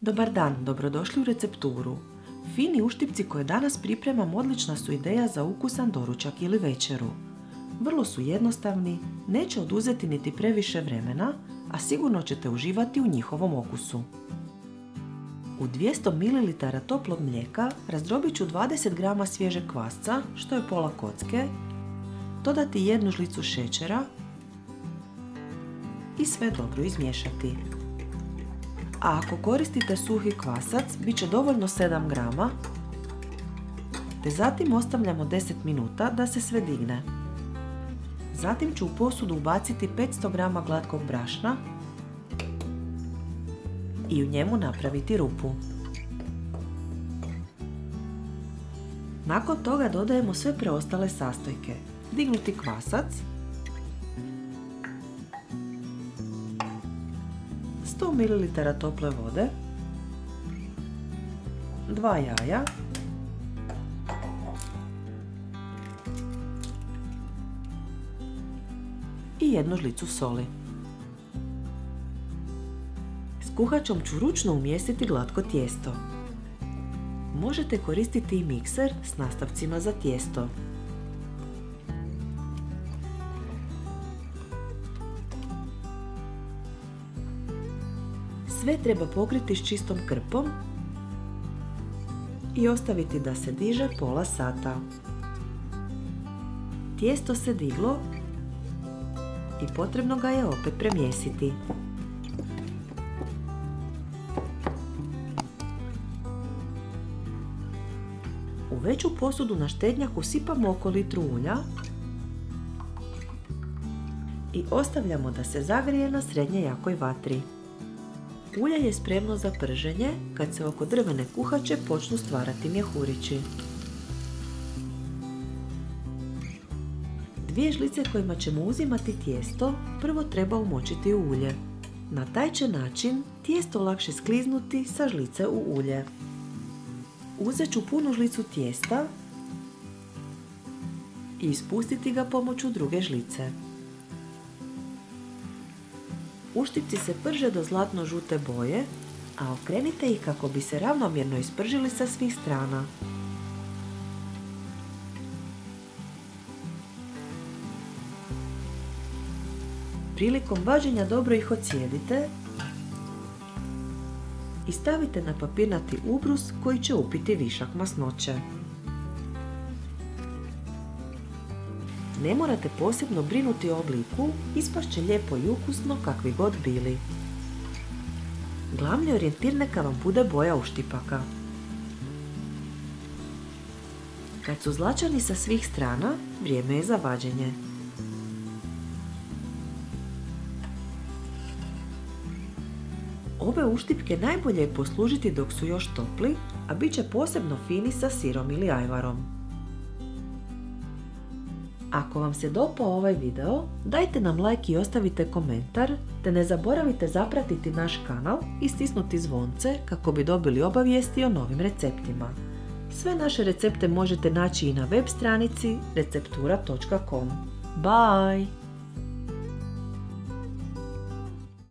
Dobar dan, dobrodošli u recepturu. Fini uštipci koje danas pripremam odlična su ideja za ukusan doručak ili večeru. Vrlo su jednostavni, neće oduzeti niti previše vremena, a sigurno ćete uživati u njihovom okusu. U 200 ml toplog mlijeka razdrobit ću 20 g svježeg kvasca, što je pola kocke, dodati 1 žlicu šećera i sve dobro izmiješati. A ako koristite suhi kvasac, bit će dovoljno 7 g, te zatim ostavljamo 10 minuta da se sve digne. Zatim ću u posudu ubaciti 500 g glatkog brašna i u njemu napraviti rupu. Nakon toga dodajemo sve preostale sastojke. Dignuti kvasac, 100 ml tople vode, 2 jaja, i 1 žlicu soli. S kuhačom ću ručno umjestiti glatko tijesto. Možete koristiti i mikser s nastavcima za tijesto. Sve treba pokriti s čistom krpom i ostaviti da se diže pola sata. Tijesto se diglo i potrebno ga je opet premjesiti. U veću posudu na štednjak usipamo oko litru ulja i ostavljamo da se zagrije na srednje jakoj vatri. Ulje je spremno za prženje kad se oko drvene kuhače počnu stvarati mjehurići. 2 žlice kojima ćemo uzimati tijesto prvo treba umočiti u ulje. Na taj će način tijesto lakše skliznuti sa žlice u ulje. Uzet ću punu žlicu tijesta i ispustiti ga pomoću druge žlice. Uštipci se prže do zlatno žute boje, a okrenite ih kako bi se ravnomjerno ispržili sa svih strana. Prilikom vađenja dobro ih ocijedite i stavite na papirnati ubrus koji će upiti višak masnoće. Ne morate posebno brinuti o obliku, ispast će lijepo i ukusno kakvi god bili. Glavni orijentir neka vam bude boja uštipaka. Kad su zlačani sa svih strana, vrijeme je za vađenje. Ove uštipke najbolje je poslužiti dok su još topli, a bit će posebno fini sa sirom ili ajvarom. Ako vam se dopao ovaj video, dajte nam like i ostavite komentar, te ne zaboravite zapratiti naš kanal i stisnuti zvonce kako bi dobili obavijesti o novim receptima. Sve naše recepte možete naći i na web stranici receptura.com. Bye!